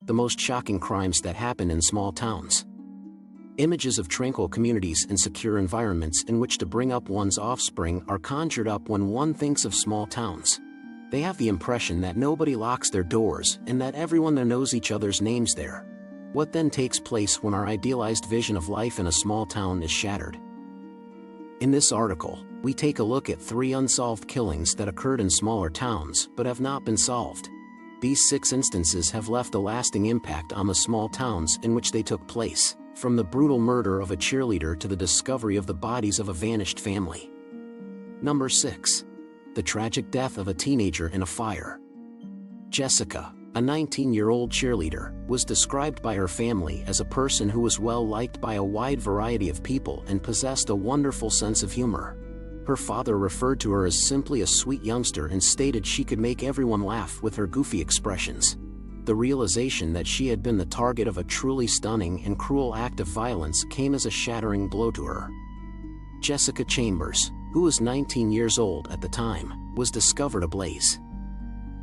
the most shocking crimes that happen in small towns. Images of tranquil communities and secure environments in which to bring up one's offspring are conjured up when one thinks of small towns. They have the impression that nobody locks their doors and that everyone there knows each other's names there. What then takes place when our idealized vision of life in a small town is shattered? In this article, we take a look at 3 unsolved killings that occurred in smaller towns but have not been solved. These 6 instances have left a lasting impact on the small towns in which they took place, from the brutal murder of a cheerleader to the discovery of the bodies of a vanished family. Number 6. The tragic death of a teenager in a fire. Jessica, a 19-year-old cheerleader, was described by her family as a person who was well liked by a wide variety of people and possessed a wonderful sense of humor. Her father referred to her as simply a sweet youngster and stated she could make everyone laugh with her goofy expressions. The realization that she had been the target of a truly stunning and cruel act of violence came as a shattering blow to her. Jessica Chambers, who was 19 years old at the time, was discovered ablaze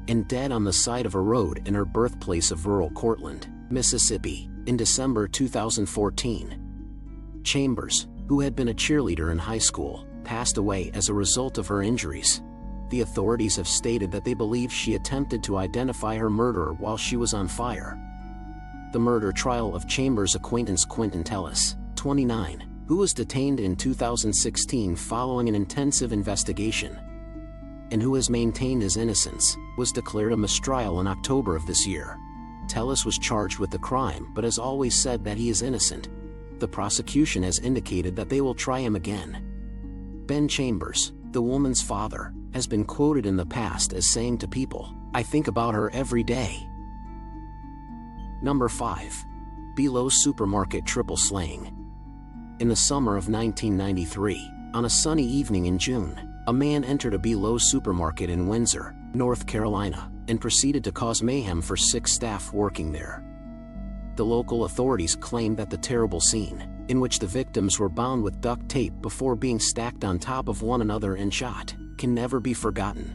and dead on the side of a road in her birthplace of rural Cortland, Mississippi, in December 2014. Chambers, who had been a cheerleader in high school, passed away as a result of her injuries. The authorities have stated that they believe she attempted to identify her murderer while she was on fire. The murder trial of Chambers' acquaintance Quentin Tellis, 29, who was detained in 2016 following an intensive investigation, and who has maintained his innocence, was declared a mistrial in October of this year. Tellis was charged with the crime but has always said that he is innocent. The prosecution has indicated that they will try him again. Ben Chambers, the woman's father, has been quoted in the past as saying to people, "I think about her every day." Number 5. Belo's Supermarket Triple Slaying. In the summer of 1993, on a sunny evening in June, a man entered a Belo's supermarket in Windsor, North Carolina, and proceeded to cause mayhem for 6 staff working there. The local authorities claimed that the terrible scene, in which the victims were bound with duct tape before being stacked on top of one another and shot, can never be forgotten.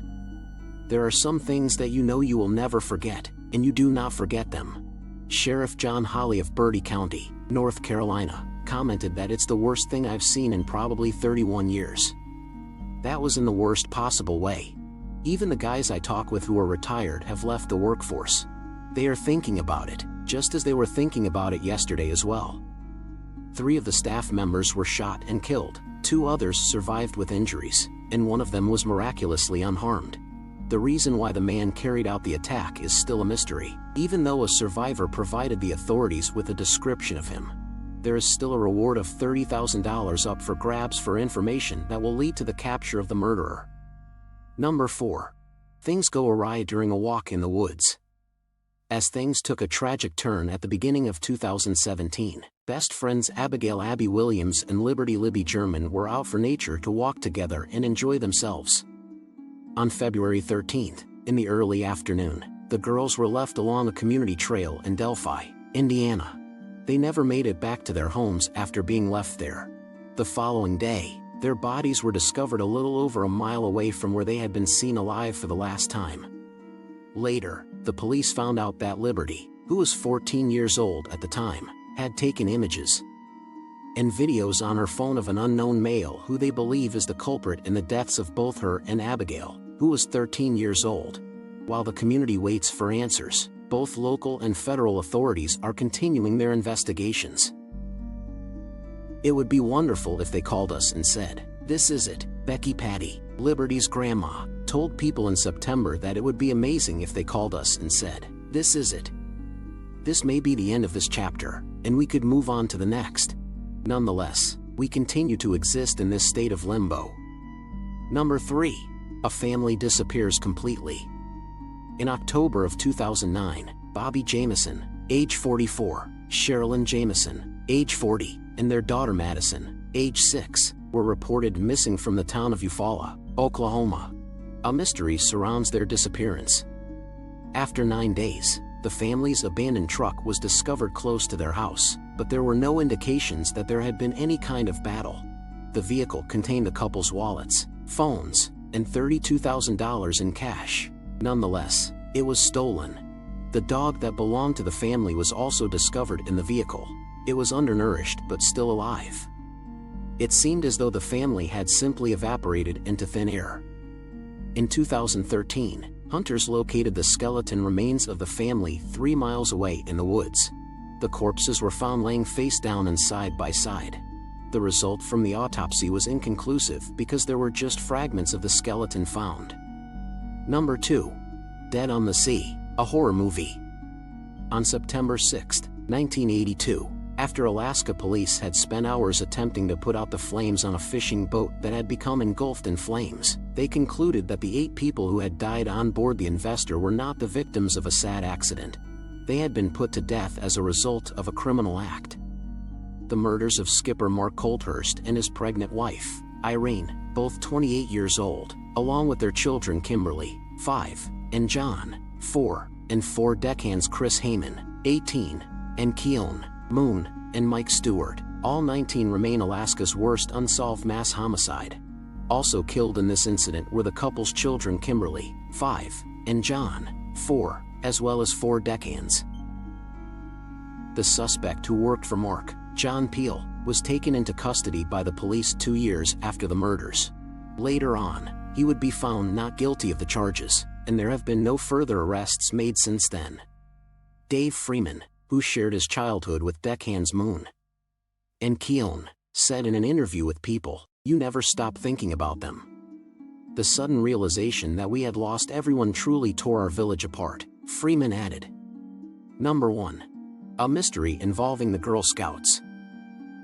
There are some things that you know you will never forget, and you do not forget them. Sheriff John Hawley of Bertie County, North Carolina, commented that it's the worst thing I've seen in probably 31 years. That was in the worst possible way. Even the guys I talk with who are retired have left the workforce. They are thinking about it, just as they were thinking about it yesterday as well. 3 of the staff members were shot and killed, 2 others survived with injuries, and one of them was miraculously unharmed. The reason why the man carried out the attack is still a mystery, even though a survivor provided the authorities with a description of him. There is still a reward of $30,000 up for grabs for information that will lead to the capture of the murderer. Number 4. Things go awry during a walk in the woods. As things took a tragic turn at the beginning of 2017, best friends Abigail Abby Williams and Liberty Libby German were out for nature to walk together and enjoy themselves. On February 13th, in the early afternoon, the girls were left along a community trail in Delphi, Indiana. They never made it back to their homes after being left there. The following day, their bodies were discovered a little over a mile away from where they had been seen alive for the last time. Later, the police found out that Liberty, who was 14 years old at the time, had taken images and videos on her phone of an unknown male who they believe is the culprit in the deaths of both her and Abigail, who was 13 years old. While the community waits for answers, both local and federal authorities are continuing their investigations. It would be wonderful if they called us and said, "This is it." Becky Patty, Liberty's grandma, told people in September that it would be amazing if they called us and said, "This is it." This may be the end of this chapter, and we could move on to the next. Nonetheless, we continue to exist in this state of limbo. Number 3. A family disappears completely. In October of 2009, Bobby Jamison, age 44, Sherilyn Jamison, age 40, and their daughter Madison, age 6, were reported missing from the town of Eufaula, Oklahoma. A mystery surrounds their disappearance. After 9 days, the family's abandoned truck was discovered close to their house, but there were no indications that there had been any kind of battle. The vehicle contained the couple's wallets, phones, and $32,000 in cash. Nonetheless, it was stolen. The dog that belonged to the family was also discovered in the vehicle. It was undernourished but still alive. It seemed as though the family had simply evaporated into thin air. In 2013, hunters located the skeleton remains of the family 3 miles away in the woods. The corpses were found laying face down and side by side. The result from the autopsy was inconclusive because there were just fragments of the skeleton found. Number 2. Dead on the Sea, a horror movie. On September 6, 1982, after Alaska police had spent hours attempting to put out the flames on a fishing boat that had become engulfed in flames, they concluded that the 8 people who had died on board the Investor were not the victims of a sad accident. They had been put to death as a result of a criminal act. The murders of skipper Mark Colthurst and his pregnant wife, Irene, both 28 years old, along with their children Kimberly, 5, and John, 4, and 4 deckhands Chris Heyman, 18, and Keone, Moon, and Mike Stewart, all 19 remain Alaska's worst unsolved mass homicide. Also killed in this incident were the couple's children Kimberly, 5, and John, 4, as well as 4 deckhands. The suspect who worked for Mark, John Peel, was taken into custody by the police 2 years after the murders. Later on, he would be found not guilty of the charges, and there have been no further arrests made since then. Dave Freeman, who shared his childhood with deckhands Moon and Keone, said in an interview with People, "You never stop thinking about them." The sudden realization that we had lost everyone truly tore our village apart, Freeman added. Number 1. A mystery involving the Girl Scouts.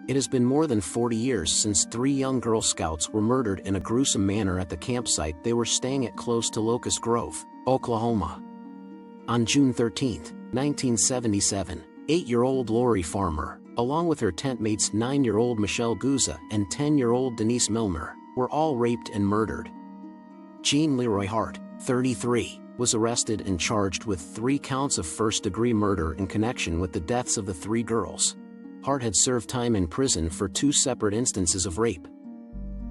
It has been more than 40 years since 3 young Girl Scouts were murdered in a gruesome manner at the campsite they were staying at close to Locust Grove, Oklahoma. On June 13, 1977, 8-year-old Lori Farmer, along with her tent mates 9-year-old Michelle Guza and 10-year-old Denise Milner, were all raped and murdered. Jean Leroy Hart, 33, was arrested and charged with 3 counts of first-degree murder in connection with the deaths of the 3 girls. Hart had served time in prison for 2 separate instances of rape.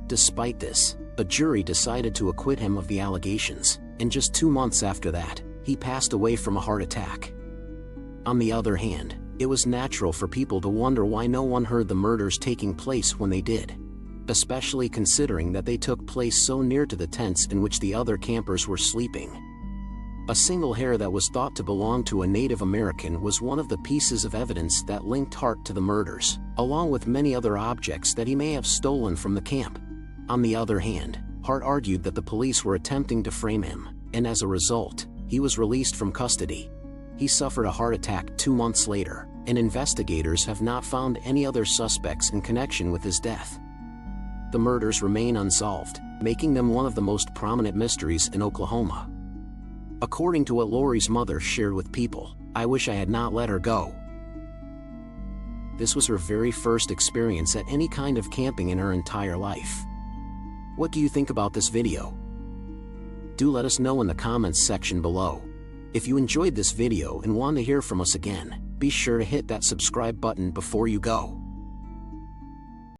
Despite this, a jury decided to acquit him of the allegations, and just 2 months after that, he passed away from a heart attack. On the other hand, it was natural for people to wonder why no one heard the murders taking place when they did, especially considering that they took place so near to the tents in which the other campers were sleeping. A single hair that was thought to belong to a Native American was one of the pieces of evidence that linked Hart to the murders, along with many other objects that he may have stolen from the camp. On the other hand, Hart argued that the police were attempting to frame him, and as a result, he was released from custody. He suffered a heart attack 2 months later, and investigators have not found any other suspects in connection with his death. The murders remain unsolved, making them one of the most prominent mysteries in Oklahoma. According to what Lori's mother shared with People, "I wish I had not let her go." This was her very first experience at any kind of camping in her entire life. What do you think about this video? Do let us know in the comments section below. If you enjoyed this video and want to hear from us again, be sure to hit that subscribe button before you go.